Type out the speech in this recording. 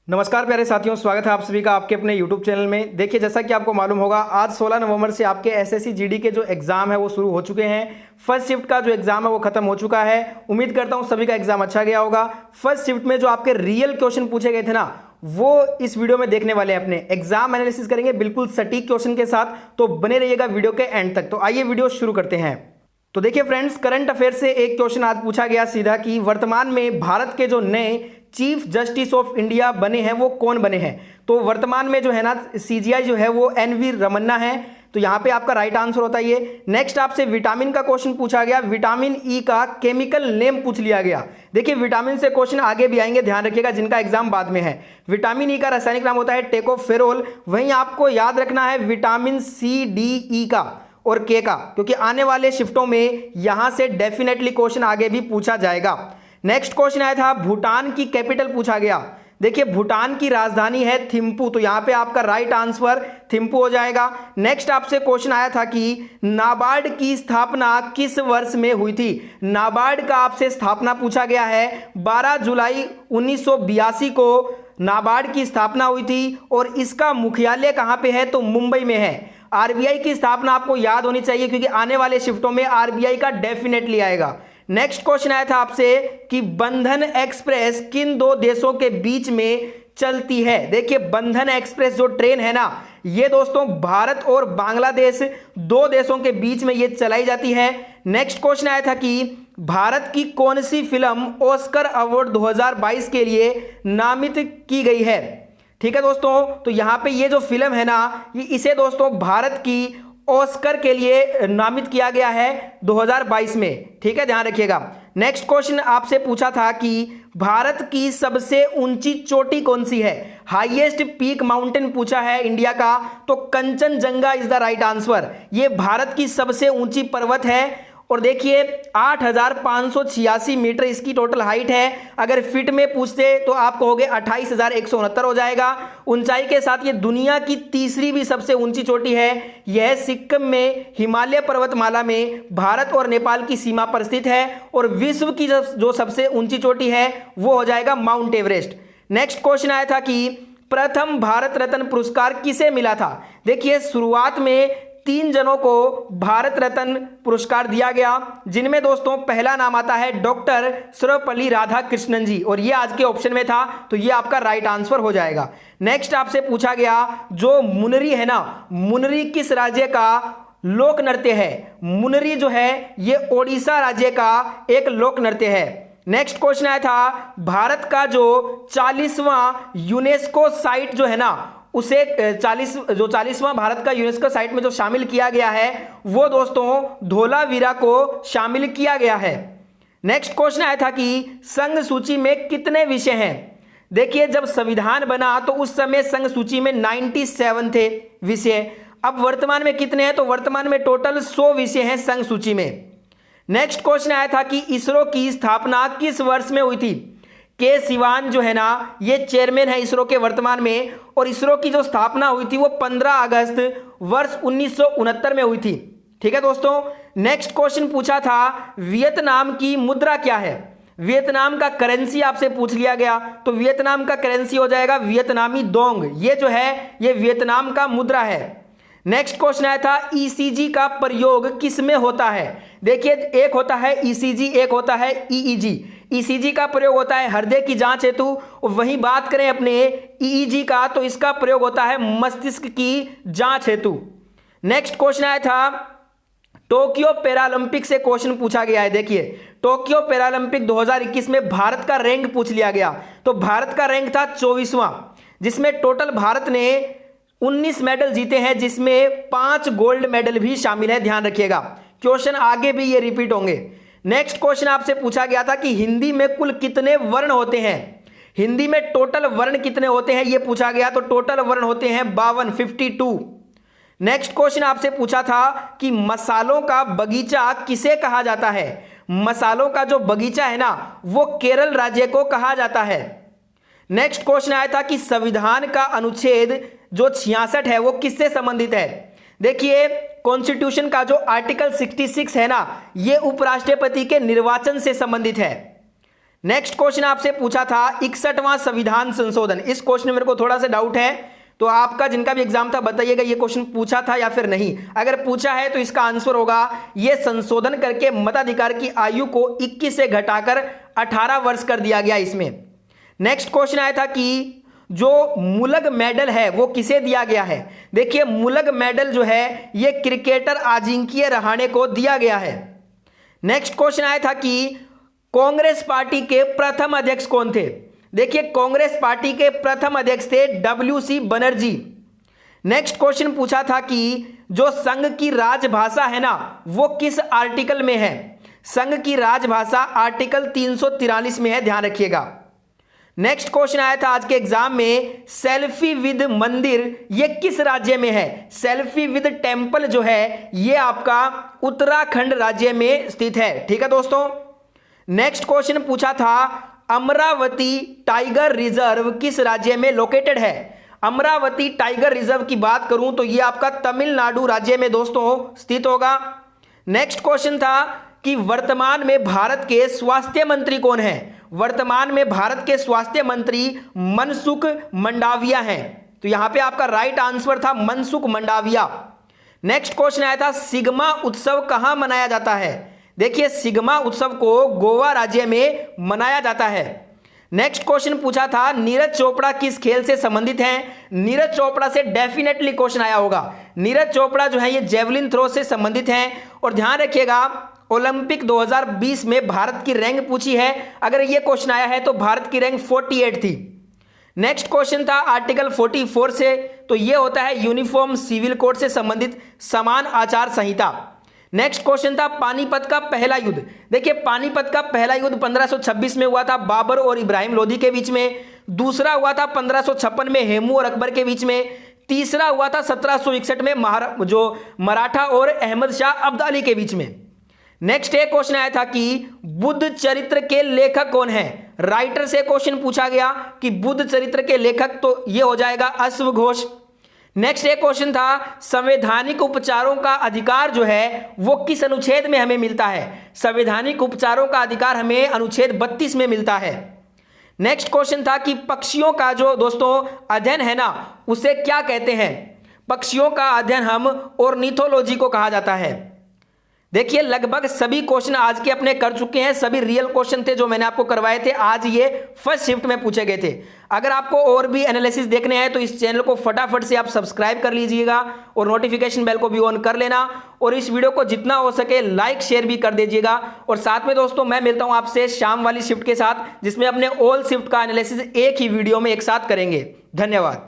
नमस्कार प्यारे साथियों, स्वागत है आप सभी का आपके अपने YouTube चैनल में। देखिए, जैसा कि आपको मालूम होगा, आज 16 नवंबर से आपके एसएससी जीडी के जो एग्जाम है वो शुरू हो चुके हैं। फर्स्ट शिफ्ट का जो एग्जाम है वो खत्म हो चुका है। उम्मीद करता हूं सभी का एग्जाम अच्छा गया होगा। फर्स्ट शिफ्ट में जो आपके रियल क्वेश्चन पूछे गए थे ना, वो इस वीडियो में देखने वाले हैं। अपने एग्जाम एनालिसिस करेंगे बिल्कुल सटीक क्वेश्चन के साथ, तो बने रहिएगा वीडियो के एंड तक। तो आइए वीडियो शुरू करते हैं। तो देखिए फ्रेंड्स, करंट अफेयर से एक क्वेश्चन आज पूछा गया सीधा कि वर्तमान में भारत के जो नए चीफ जस्टिस ऑफ इंडिया बने हैं वो कौन बने हैं। तो वर्तमान में जो है ना, सीजीआई जो है वो एनवी रमन्ना है। तो यहां पे आपका राइट आंसर होता है ये। नेक्स्ट आपसे विटामिन का क्वेश्चन पूछा गया। विटामिन ई का केमिकल नेम पूछ लिया गया। देखिए, विटामिन से क्वेश्चन आगे भी आएंगे, ध्यान रखिएगा, जिनका एग्जाम बाद में है। विटामिन ई का रासायनिक नाम होता है टेकोफेरोल। वहीं आपको याद रखना है विटामिन सी, डी, ई का और के का, क्योंकि आने वाले शिफ्टों में यहां से डेफिनेटली क्वेश्चन आगे भी पूछा जाएगा। नेक्स्ट क्वेश्चन आया था भूटान की कैपिटल पूछा गया। देखिए, भूटान की राजधानी है थिम्पू। तो यहां पे आपका राइट आंसर थिम्पू हो जाएगा। नेक्स्ट आपसे क्वेश्चन आया था कि नाबार्ड की स्थापना किस वर्ष में हुई थी। नाबार्ड का आपसे स्थापना पूछा गया है। 12 जुलाई 1982 को नाबार्ड की स्थापना हुई थी और इसका मुख्यालय कहां पे है, तो मुंबई में है। आरबीआई की स्थापना आपको याद होनी चाहिए, क्योंकि आने वाले शिफ्टों में आरबीआई का डेफिनेटली आएगा। नेक्स्ट क्वेश्चन आया था आपसे कि बंधन एक्सप्रेस किन दो देशों के बीच में चलती है। देखिए, बंधन एक्सप्रेस जो ट्रेन है ना, ये दोस्तों भारत और बांग्लादेश दो देशों के बीच में ये चलाई जाती है। नेक्स्ट क्वेश्चन आया था कि भारत की कौन सी फिल्म ऑस्कर अवार्ड 2022 के लिए नामित की गई है। ठीक है दोस्तों, तो यहां पे ये जो फिल्म है ना, इसे दोस्तों भारत की ऑस्कर के लिए नामित किया गया है 2022 में। ठीक है, ध्यान रखिएगा। नेक्स्ट क्वेश्चन आपसे पूछा था कि भारत की सबसे ऊंची चोटी कौन सी है। हाईएस्ट पीक माउंटेन पूछा है इंडिया का, तो Kanchenjunga is the right answer. ये भारत की सबसे ऊंची पर्वत है और देखिए 8,586 मीटर इसकी टोटल हाइट है। अगर फीट में पूछते तो आप कहोगे 28,169 हो जाएगा। ऊंचाई के साथ ये दुनिया की तीसरी भी सबसे ऊंची चोटी है। यह सिक्किम में हिमालय पर्वतमाला में भारत और नेपाल की सीमा पर स्थित है। और विश्व की जो सबसे ऊंची चोटी है वो हो जाएगा माउंट एवरेस्ट। नेक्स्ट क्वेश्चन आया था कि प्रथम भारत रत्न पुरस्कार किसे मिला था। देखिए, शुरुआत में 3 जनों को भारत रत्न पुरस्कार दिया गया, जिनमें दोस्तों पहला नाम आता है डॉक्टर सर्वपल्ली राधाकृष्णन जी, और ये आज के ऑप्शन में था, तो ये आपका राइट आंसर हो जाएगा। नेक्स्ट आपसे पूछा गया जो मुनरी है ना, मुनरी किस राज्य का लोक नृत्य है। मुनरी जो है ये ओडिशा राज्य का एक लोक नृत्य है। नेक्स्ट क्वेश्चन आया था भारत का जो 40वां यूनेस्को साइट जो है ना, उसे 40वां भारत का यूनेस्को साइट में जो शामिल किया गया है वो दोस्तों धोलावीरा को शामिल किया गया है। नेक्स्ट क्वेश्चन आया था कि संघ सूची में कितने विषय हैं। देखिए, जब संविधान बना तो उस समय संघ सूची में 97 थे विषय। अब वर्तमान में कितने हैं, तो वर्तमान में टोटल 100 विषय हैं संघ सूची में। नेक्स्ट क्वेश्चन आया था कि इसरो की स्थापना किस वर्ष में हुई थी। के सिवान जो है ना, ये चेयरमैन है इसरो के वर्तमान में, और इसरो की जो स्थापना हुई थी वो 15 अगस्त वर्ष 1969 में हुई थी। ठीक है दोस्तों। नेक्स्ट क्वेश्चन पूछा था वियतनाम की मुद्रा क्या है। वियतनाम का करेंसी आपसे पूछ लिया गया, तो वियतनाम का करेंसी हो जाएगा वियतनामी डोंग। ये जो है ये वियतनाम का मुद्रा है। नेक्स्ट क्वेश्चन आया था ईसीजी का प्रयोग किस में होता है। देखिए, एक होता है ईसीजी, एक होता है ईईजी। ईसीजी का प्रयोग होता है हृदय की जांच हेतु, और वहीं बात करें अपने ईईजी का, तो इसका प्रयोग होता है मस्तिष्क की जांच हेतु। नेक्स्ट क्वेश्चन आया था टोक्यो पैरालंपिक से क्वेश्चन पूछा गया है। देखिए, टोक्यो पैरालंपिक 2021 में भारत का रैंक पूछ लिया गया। तो भारत का रैंक था 24वां, जिसमें टोटल भारत ने 19 मेडल जीते हैं, जिसमें 5 गोल्ड मेडल भी शामिल है। ध्यान रखिएगा, क्वेश्चन आगे भी ये रिपीट होंगे। नेक्स्ट क्वेश्चन आपसे पूछा गया था कि हिंदी में कुल कितने वर्ण होते हैं। हिंदी में टोटल वर्ण कितने होते हैं ये पूछा गया, तो टोटल वर्ण होते हैं 52। नेक्स्ट क्वेश्चन आपसे पूछा था कि मसालों का बगीचा किसे कहा जाता है। मसालों का जो बगीचा है ना, वो केरल राज्य को कहा जाता है। नेक्स्ट क्वेश्चन आया था कि संविधान का अनुच्छेद जो 66 है वो किससे संबंधित है। देखिए, कॉन्स्टिट्यूशन का जो आर्टिकल 66 है ना, ये उपराष्ट्रपति के निर्वाचन से संबंधित है। नेक्स्ट क्वेश्चन आपसे पूछा था 61वां संविधान संशोधन। इस क्वेश्चन में मेरे को थोड़ा सा डाउट है, तो आपका जिनका भी एग्जाम था बताइएगा ये क्वेश्चन पूछा था या फिर नहीं। अगर पूछा है तो इसका आंसर होगा ये संशोधन करके मताधिकार की आयु को 21 से घटाकर 18 वर्ष कर दिया गया इसमें। नेक्स्ट क्वेश्चन आया था कि जो मुलग मेडल है वो किसे दिया गया है। देखिए मुलग मेडल जो है ये क्रिकेटर अजिंक्य रहाणे को दिया गया है। नेक्स्ट क्वेश्चन आया था कि कांग्रेस पार्टी के प्रथम अध्यक्ष कौन थे। देखिए कांग्रेस पार्टी के प्रथम अध्यक्ष थे WC बनर्जी। नेक्स्ट क्वेश्चन पूछा था कि जो संघ की राजभाषा है ना वो किस आर्टिकल में है। संघ की राजभाषा आर्टिकल 343 में है, ध्यान रखिएगा। नेक्स्ट क्वेश्चन आया था आज के एग्जाम में सेल्फी विद मंदिर ये किस राज्य में है। सेल्फी विद टेंपल जो है ये आपका उत्तराखंड राज्य में स्थित है, ठीक है दोस्तों। नेक्स्ट क्वेश्चन पूछा था अमरावती टाइगर रिजर्व किस राज्य में लोकेटेड है। अमरावती टाइगर रिजर्व की बात करूं तो ये आपका तमिलनाडु राज्य में दोस्तों स्थित होगा। नेक्स्ट क्वेश्चन था कि वर्तमान में भारत के स्वास्थ्य मंत्री कौन है। वर्तमान में भारत के स्वास्थ्य मंत्री मनसुख मंडाविया हैं, तो यहां पे आपका राइट आंसर था मनसुख मंडाविया। नेक्स्ट क्वेश्चन आया था सिग्मा उत्सव कहां मनाया जाता है। देखिए सिग्मा उत्सव को गोवा राज्य में मनाया जाता है। नेक्स्ट क्वेश्चन पूछा था नीरज चोपड़ा किस खेल से संबंधित हैं। नीरज चोपड़ा से डेफिनेटली क्वेश्चन आया होगा। नीरज चोपड़ा जो है ये जेवलिन थ्रो से संबंधित हैं। और ध्यान रखिएगा ओलंपिक 2020 में भारत की रैंक पूछी है, अगर ये क्वेश्चन आया है तो भारत की रैंक 48 थी। नेक्स्ट क्वेश्चन था आर्टिकल 44 से, तो ये होता है यूनिफॉर्म सिविल कोड से संबंधित समान आचार संहिता। नेक्स्ट क्वेश्चन था पानीपत का पहला युद्ध। देखिए पानीपत का पहला युद्ध 1526 में हुआ था बाबर और इब्राहिम लोधी के बीच में। दूसरा हुआ था 1556 में हेमू और अकबर के बीच में। तीसरा हुआ था 1761 में मराठा और अहमद शाह अब्दाली के बीच में। नेक्स्ट एक क्वेश्चन आया था कि बुद्ध चरित्र के लेखक कौन है। राइटर से क्वेश्चन पूछा गया कि बुद्ध चरित्र के लेखक, तो ये हो जाएगा अश्व घोष। नेक्स्ट एक क्वेश्चन था संवैधानिक उपचारों का अधिकार जो है वो किस अनुच्छेद में हमें मिलता है। संवैधानिक उपचारों का अधिकार हमें अनुच्छेद 32 में मिलता है। नेक्स्ट क्वेश्चन था कि पक्षियों का जो दोस्तों अध्ययन है ना उसे क्या कहते हैं। पक्षियों का अध्ययन हम ऑर्निथोलॉजी को कहा जाता है। देखिए लगभग सभी क्वेश्चन आज के अपने कर चुके हैं, सभी रियल क्वेश्चन थे जो मैंने आपको करवाए थे, आज ये फर्स्ट शिफ्ट में पूछे गए थे। अगर आपको और भी एनालिसिस देखने हैं तो इस चैनल को फटाफट से आप सब्सक्राइब कर लीजिएगा और नोटिफिकेशन बेल को भी ऑन कर लेना, और इस वीडियो को जितना हो सके लाइक शेयर भी कर दीजिएगा। और साथ में दोस्तों मैं मिलता हूं आपसे शाम वाली शिफ्ट के साथ, जिसमें अपने ऑल शिफ्ट का एनालिसिस एक ही वीडियो में एक साथ करेंगे। धन्यवाद।